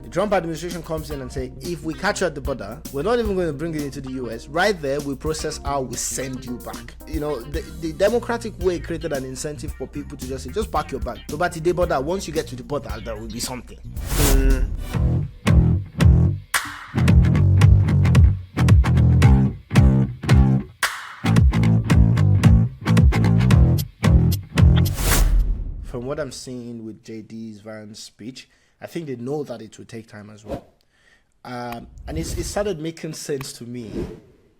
The Trump administration comes in and say, if we catch you at the border, we're not even going to bring you into the US. Right there, we process how we send you back. You know, the democratic way created an incentive for people to just say, just pack your bag. But the border, once you get to the border, there will be something. From what I'm seeing with JD's Vance's speech, I think they know that it will take time as well. And it started making sense to me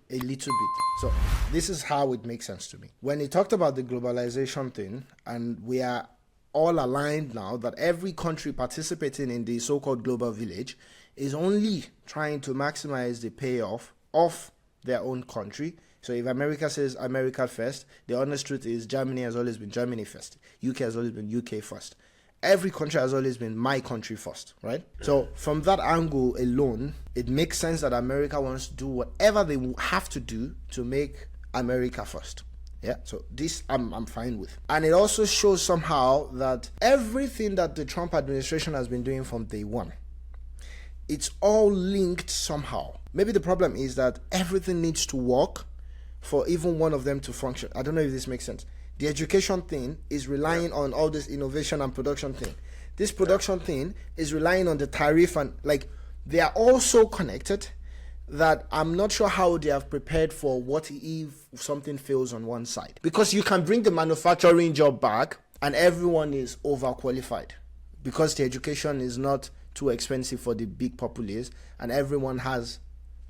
a little bit. So this is how it makes sense to me. When he talked about the globalization thing, and we are all aligned now that every country participating in the so-called global village is only trying to maximize the payoff of their own country. So if America says America first, the honest truth is Germany has always been Germany first. UK has always been UK first. Every country has always been my country first, right? So from that angle alone, it makes sense that America wants to do whatever they have to do to make America first. Yeah, so this I'm fine with. And it also shows somehow that everything that the Trump administration has been doing from day one, it's all linked somehow. Maybe the problem is that everything needs to work for even one of them to function. I don't know if this makes sense. The education thing is relying on all this innovation and production thing. This production thing is relying on the tariff, and like they are all so connected that I'm not sure how they have prepared for what if something fails on one side. Because you can bring the manufacturing job back and everyone is overqualified because the education is not too expensive for the big populace and everyone has.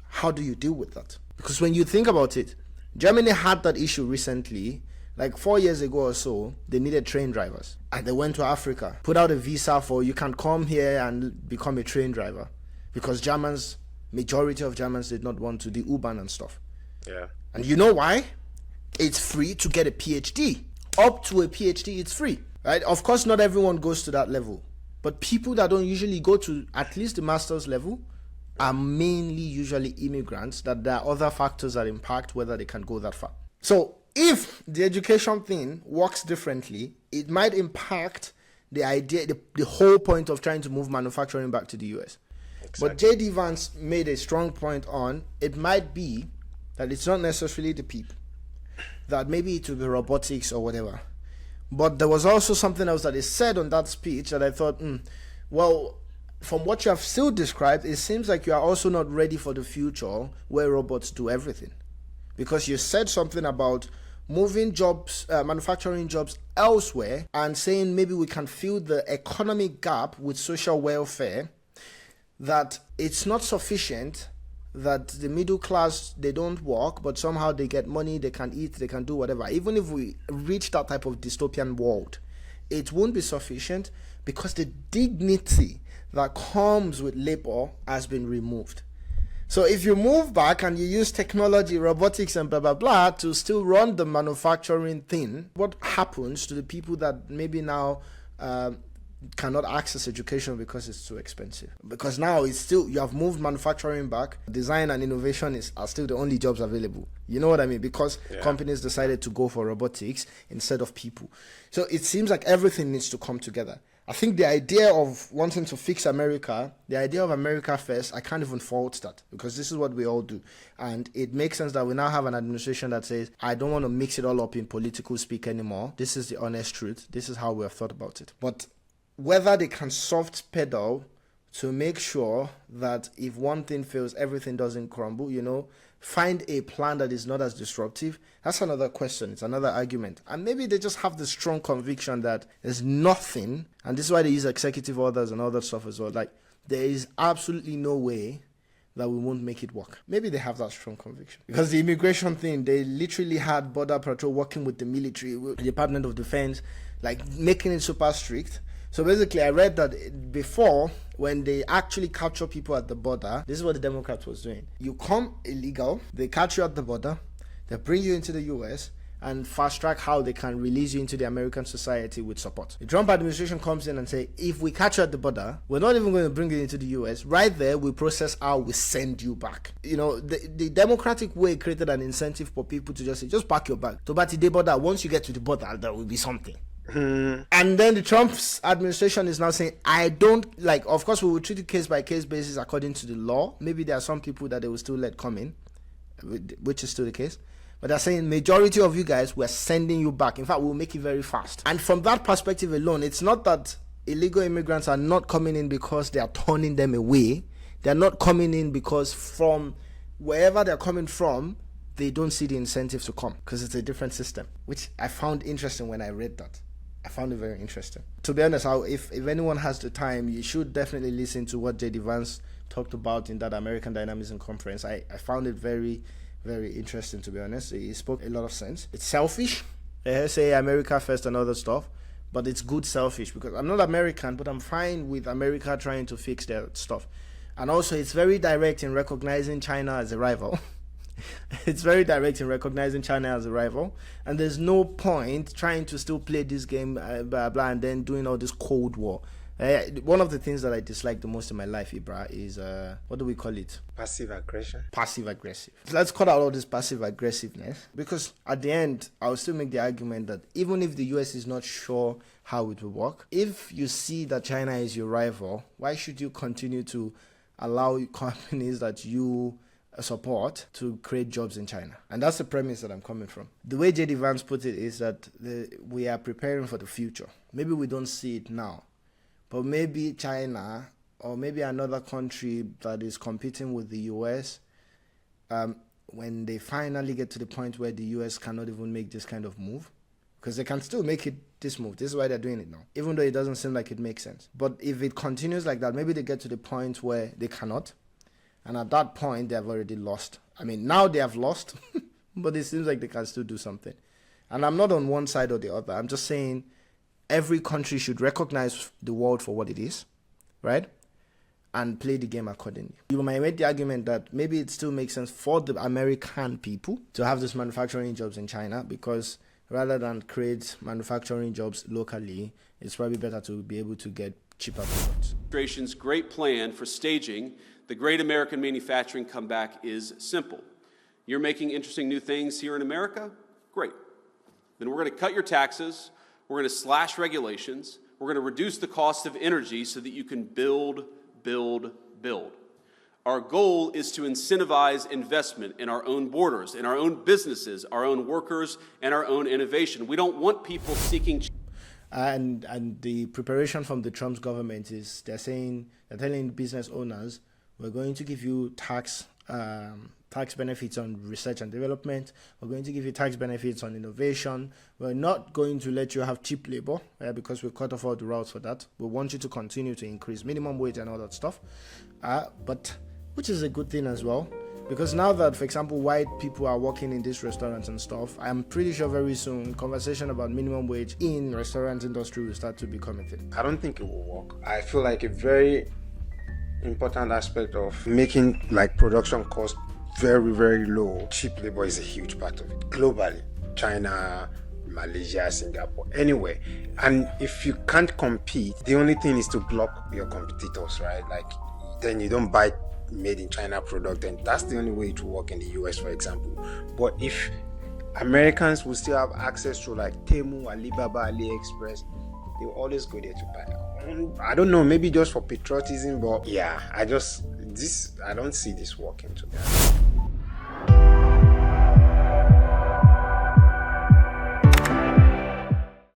How do you deal with that? Because when you think about it, Germany had that issue recently. Like 4 years ago or so, they needed train drivers. And they went to Africa, put out a visa for you can come here and become a train driver. Because majority of Germans did not want to do U-Bahn and stuff. Yeah. And you know why? It's free to get a PhD. Up to a PhD, it's free. Right? Of course, not everyone goes to that level. But people that don't usually go to at least the master's level are mainly usually immigrants, that there are other factors that impact whether they can go that far. So if the education thing works differently, it might impact the idea, the whole point of trying to move manufacturing back to the US. Exactly. But JD Vance made a strong point on, it might be that it's not necessarily the people, that maybe it will be robotics or whatever. But there was also something else that is said on that speech that I thought, well, from what you have still described, it seems like you are also not ready for the future where robots do everything. Because you said something about moving jobs, manufacturing jobs elsewhere, and saying maybe we can fill the economic gap with social welfare, that it's not sufficient that the middle class, they don't work, but somehow they get money, they can eat, they can do whatever. Even if we reach that type of dystopian world, it won't be sufficient because the dignity that comes with labor has been removed. So if you move back and you use technology, robotics and blah, blah, blah to still run the manufacturing thing, what happens to the people that maybe now cannot access education because it's too expensive? Because now it's still, you have moved manufacturing back, design and innovation are still the only jobs available. You know what I mean? Because companies decided to go for robotics instead of people. So it seems like everything needs to come together. I think the idea of wanting to fix America, the idea of America first, I can't even fault that because this is what we all do. And it makes sense that we now have an administration that says, I don't want to mix it all up in political speak anymore. This is the honest truth. This is how we have thought about it. But whether they can soft pedal to make sure that if one thing fails, everything doesn't crumble, find a plan that is not as disruptive, that's another question. It's another argument. And maybe they just have the strong conviction that there's nothing, and this is why they use executive orders and all that stuff as well. Like, there is absolutely no way that we won't make it work. Maybe they have that strong conviction. Because the immigration thing, they literally had Border Patrol working with the military, with the Department of Defense, like making it super strict. So basically, I read that before, when they actually capture people at the border, this is what the Democrats was doing. You come illegal, they catch you at the border, they bring you into the US, and fast track how they can release you into the American society with support. The Trump administration comes in and say, if we catch you at the border, we're not even going to bring you into the US. Right there, we process how we send you back. The democratic way created an incentive for people to just say, just pack your bag. To the border, once you get to the border, there will be something. And then the Trump's administration is now saying, I don't like, of course, we will treat it case by case basis according to the law. Maybe there are some people that they will still let come in, which is still the case. But they're saying majority of you guys, we're sending you back. In fact, we'll make it very fast. And from that perspective alone, it's not that illegal immigrants are not coming in because they are turning them away. They're not coming in because from wherever they're coming from, they don't see the incentive to come because it's a different system, which I found interesting when I read that. I found it very interesting. To be honest, if anyone has the time, you should definitely listen to what J.D. Vance talked about in that American Dynamism conference. I found it very, very interesting, to be honest. He spoke a lot of sense. It's selfish. They say America first and other stuff, but it's good selfish because I'm not American, but I'm fine with America trying to fix their stuff. And also, it's very direct in recognizing China as a rival. It's very direct in recognizing China as a rival, and there's no point trying to still play this game, blah blah, and then doing all this Cold War. One of the things that I dislike the most in my life, Ibra, is what do we call it? Passive aggression. Passive aggressive. So let's cut out all this passive aggressiveness, because at the end, I'll still make the argument that even if the US is not sure how it will work, if you see that China is your rival, why should you continue to allow companies that you support to create jobs in China? And that's the premise that I'm coming from. The way J.D. Vance put it is that we are preparing for the future. Maybe we don't see it now, but maybe China or maybe another country that is competing with the US, when they finally get to the point where the US cannot even make this kind of move, because they can still make this move. This is why they're doing it now, even though it doesn't seem like it makes sense. But if it continues like that, maybe they get to the point where they cannot. And at that point, they have already lost. I mean, now they have lost, but it seems like they can still do something. And I'm not on one side or the other. I'm just saying every country should recognize the world for what it is, right? And play the game accordingly. You might make the argument that maybe it still makes sense for the American people to have these manufacturing jobs in China, because rather than create manufacturing jobs locally, it's probably better to be able to get cheaper products. Administration's great plan for staging the great American manufacturing comeback is simple. You're making interesting new things here in America? Great. Then we're going to cut your taxes, we're going to slash regulations, we're going to reduce the cost of energy so that you can build. Our goal is to incentivize investment in our own borders, in our own businesses, our own workers, and our own innovation. We don't want people seeking... And the preparation from the Trump's government is they're telling business owners, we're going to give you tax benefits on research and development. We're going to give you tax benefits on innovation. We're not going to let you have cheap labor because we've cut off all the routes for that. We want you to continue to increase minimum wage and all that stuff. But which is a good thing as well. Because now that, for example, white people are working in these restaurants and stuff, I'm pretty sure very soon conversation about minimum wage in restaurant industry will start to become a thing. I don't think it will work. I feel like a very important aspect of making like production costs very, very low. Cheap labor is a huge part of it. Globally, China, Malaysia, Singapore, anywhere. And if you can't compete, the only thing is to block your competitors, right? Like then you don't buy made in China product, and that's the only way it will work in the US, for example. But if Americans will still have access to like Temu, Alibaba, AliExpress, they will always go there to buy. I don't know, maybe just for patriotism, but yeah, I don't see this working together.